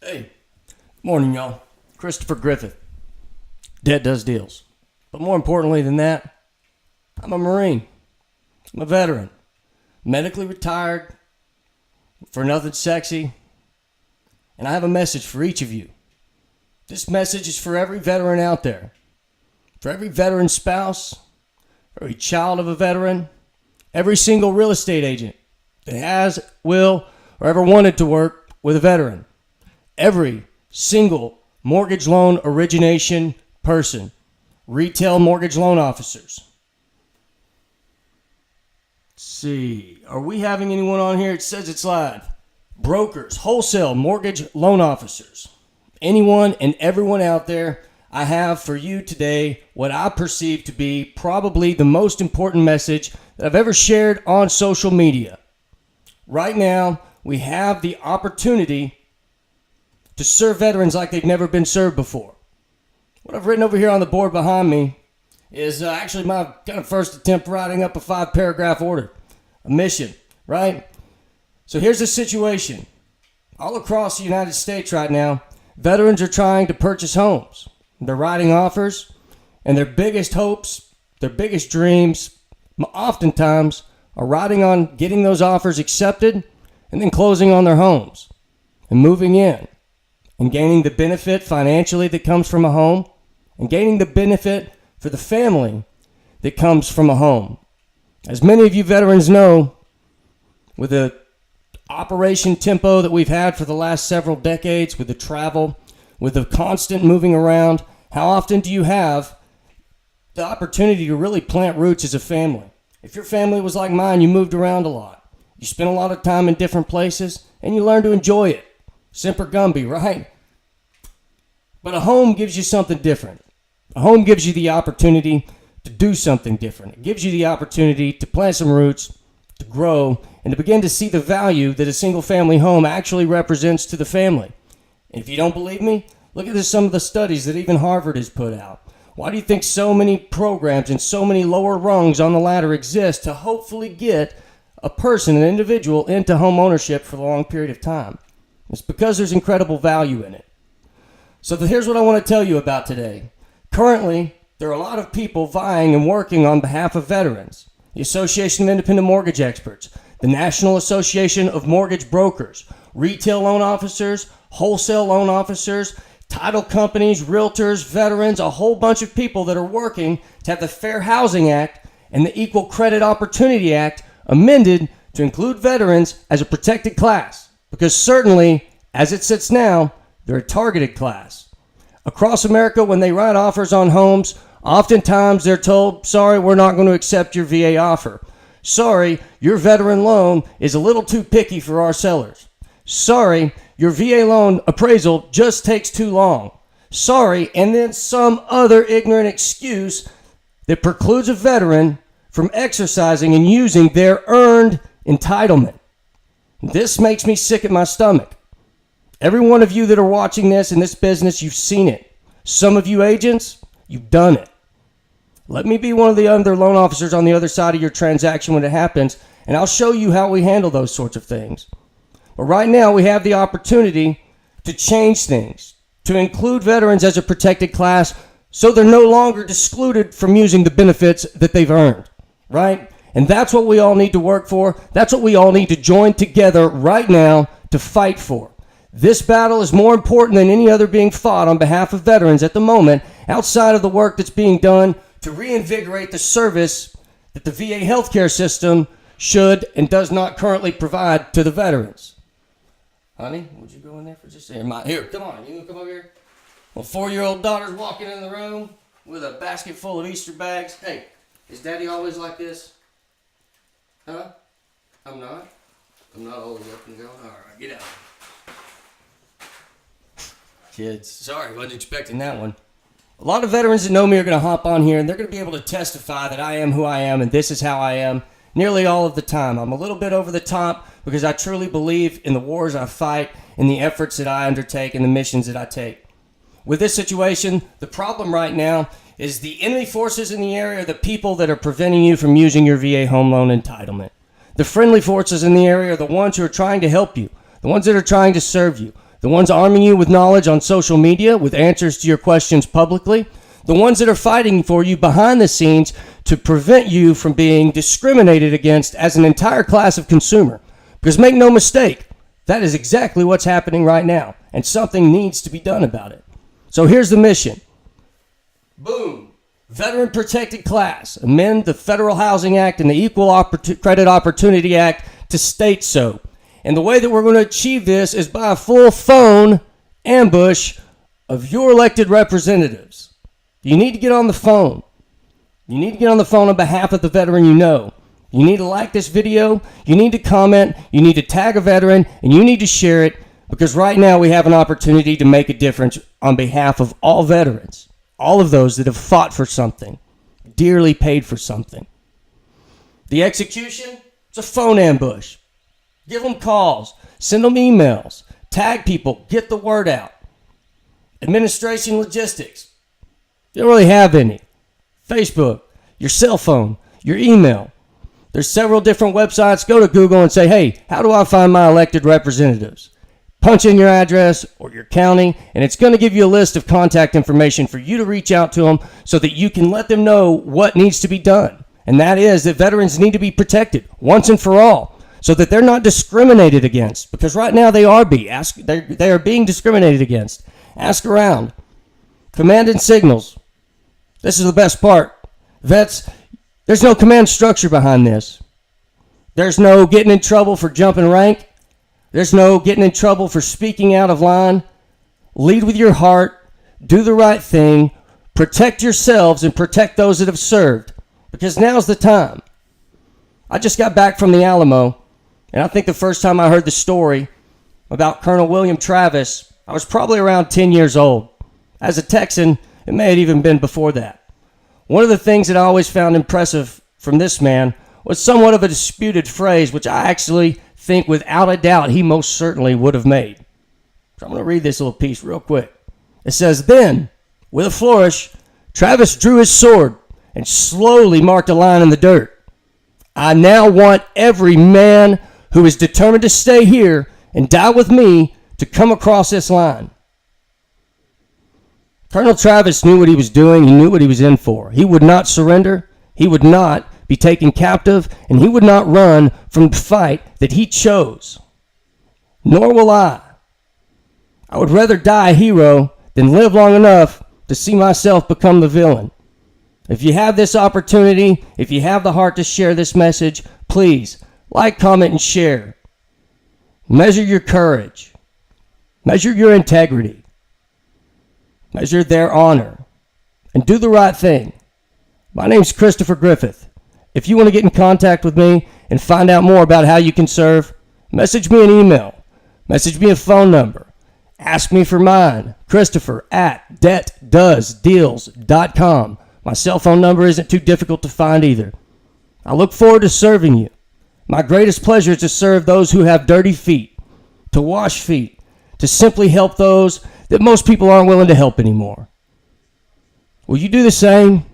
Hey, morning, y'all. Christopher Griffith. Debt does deals. But more importantly than that, I'm a Marine. I'm a veteran. Medically retired, for nothing sexy. And I have a message for each of you. This message is for every veteran out there. For every veteran spouse, for every child of a veteran, every single real estate agent that has, will, or ever wanted to work with a veteran. Every single mortgage loan origination person. Retail mortgage loan officers. Let's see. Are we having anyone on here? It says it's live. Brokers, wholesale mortgage loan officers. Anyone and everyone out there, I have for you today what I perceive to be probably the most important message that I've ever shared on social media. Right now, we have the opportunity to serve veterans like they've never been served before. What I've written over here on the board behind me is actually my kind of first attempt writing up a 5-paragraph order, a mission, right? So here's the situation. All across the United States right now, veterans are trying to purchase homes. They're writing offers, and their biggest hopes, their biggest dreams, oftentimes are riding on getting those offers accepted and then closing on their homes and moving in and gaining the benefit financially that comes from a home and gaining the benefit for the family that comes from a home. As many of you veterans know, with the operation tempo that we've had for the last several decades, with the travel, with the constant moving around, how often do you have the opportunity to really plant roots as a family? If your family was like mine, you moved around a lot. You spent a lot of time in different places, and you learned to enjoy it. Semper Gumby, right? But a home gives you something different. A home gives you the opportunity to do something different. It gives you the opportunity to plant some roots, to grow, and to begin to see the value that a single-family home actually represents to the family. And if you don't believe me, look at some of the studies that even Harvard has put out. Why do you think so many programs and so many lower rungs on the ladder exist to hopefully get a person, an individual, into home ownership for a long period of time? It's because there's incredible value in it. So here's what I want to tell you about today. Currently, there are a lot of people vying and working on behalf of veterans. The Association of Independent Mortgage Experts, the National Association of Mortgage Brokers, retail loan officers, wholesale loan officers, title companies, realtors, veterans, a whole bunch of people that are working to have the Fair Housing Act and the Equal Credit Opportunity Act amended to include veterans as a protected class. Because certainly, as it sits now, they're a targeted class. Across America, when they write offers on homes, oftentimes they're told, sorry, we're not going to accept your VA offer. Sorry, your veteran loan is a little too picky for our sellers. Sorry, your VA loan appraisal just takes too long. Sorry, and then some other ignorant excuse that precludes a veteran from exercising and using their earned entitlement. This makes me sick at my stomach. Every one of you that are watching this in this business, you've seen it. Some of you agents, you've done it. Let me be one of the other loan officers on the other side of your transaction when it happens, and I'll show you how we handle those sorts of things. But right now, we have the opportunity to change things, to include veterans as a protected class so they're no longer excluded from using the benefits that they've earned, right? And that's what we all need to work for. That's what we all need to join together right now to fight for. This battle is more important than any other being fought on behalf of veterans at the moment, outside of the work that's being done to reinvigorate the service that the VA healthcare system should and does not currently provide to the veterans. Honey, would you go in there for just a second? Here, come on. You gonna come over here? Well, 4-year-old daughter's walking in the room with a basket full of Easter bags. Hey, is Daddy always like this? Huh? I'm not always up and going. All right, get out. Kids, sorry, wasn't expecting that one. A lot of veterans that know me are going to hop on here, and they're going to be able to testify that I am who I am, and this is how I am nearly all of the time. I'm a little bit over the top because I truly believe in the wars I fight, in the efforts that I undertake, and the missions that I take. With this situation, the problem right now is the enemy forces in the area are the people that are preventing you from using your VA home loan entitlement. The friendly forces in the area are the ones who are trying to help you, the ones that are trying to serve you. the ones arming you with knowledge on social media, with answers to your questions publicly, the ones that are fighting for you behind the scenes to prevent you from being discriminated against as an entire class of consumer. Because make no mistake, that is exactly what's happening right now, and something needs to be done about it. So here's the mission. Boom. Veteran protected class. Amend the Federal Housing Act and the Equal Credit Opportunity Act to state so. And the way that we're going to achieve this is by a full phone ambush of your elected representatives. You need to get on the phone. You need to get on the phone on behalf of the veteran you know. You need to like this video. You need to comment. You need to tag a veteran, and you need to share it, because right now we have an opportunity to make a difference on behalf of all veterans, all of those that have fought for something, dearly paid for something. The execution, it's a phone ambush. Give them calls, send them emails, tag people, get the word out. Administration logistics. You don't really have any. Facebook, your cell phone, your email. There's several different websites. Go to Google and say, hey, how do I find my elected representatives? Punch in your address or your county, and it's going to give you a list of contact information for you to reach out to them so that you can let them know what needs to be done. And that is that veterans need to be protected once and for all so that they're not discriminated against, because right now they are being discriminated against. Ask around. Command and signals. This is the best part. Vets, there's no command structure behind this. There's no getting in trouble for jumping rank. There's no getting in trouble for speaking out of line. Lead with your heart. Do the right thing. Protect yourselves and protect those that have served, because now's the time. I just got back from the Alamo, and I think the first time I heard the story about Colonel William Travis, I was probably around 10 years old. As a Texan, it may have even been before that. One of the things that I always found impressive from this man was somewhat of a disputed phrase, which I actually think without a doubt he most certainly would have made. So I'm going to read this little piece real quick. It says, "Then, with a flourish, Travis drew his sword and slowly marked a line in the dirt. I now want every man who is determined to stay here and die with me to come across this line." Colonel Travis knew what he was doing. He knew what he was in for. He would not surrender. He would not be taken captive, and he would not run from the fight that he chose. Nor will I. I would rather die a hero than live long enough to see myself become the villain. If you have this opportunity, if you have the heart to share this message, please like, comment, and share. Measure your courage. Measure your integrity. Measure their honor. And do the right thing. My name's Christopher Griffith. If you want to get in contact with me and find out more about how you can serve, message me an email. Message me a phone number. Ask me for mine, Christopher@debtdoesdeals.com. My cell phone number isn't too difficult to find either. I look forward to serving you. My greatest pleasure is to serve those who have dirty feet, to wash feet, to simply help those that most people aren't willing to help anymore. Will you do the same?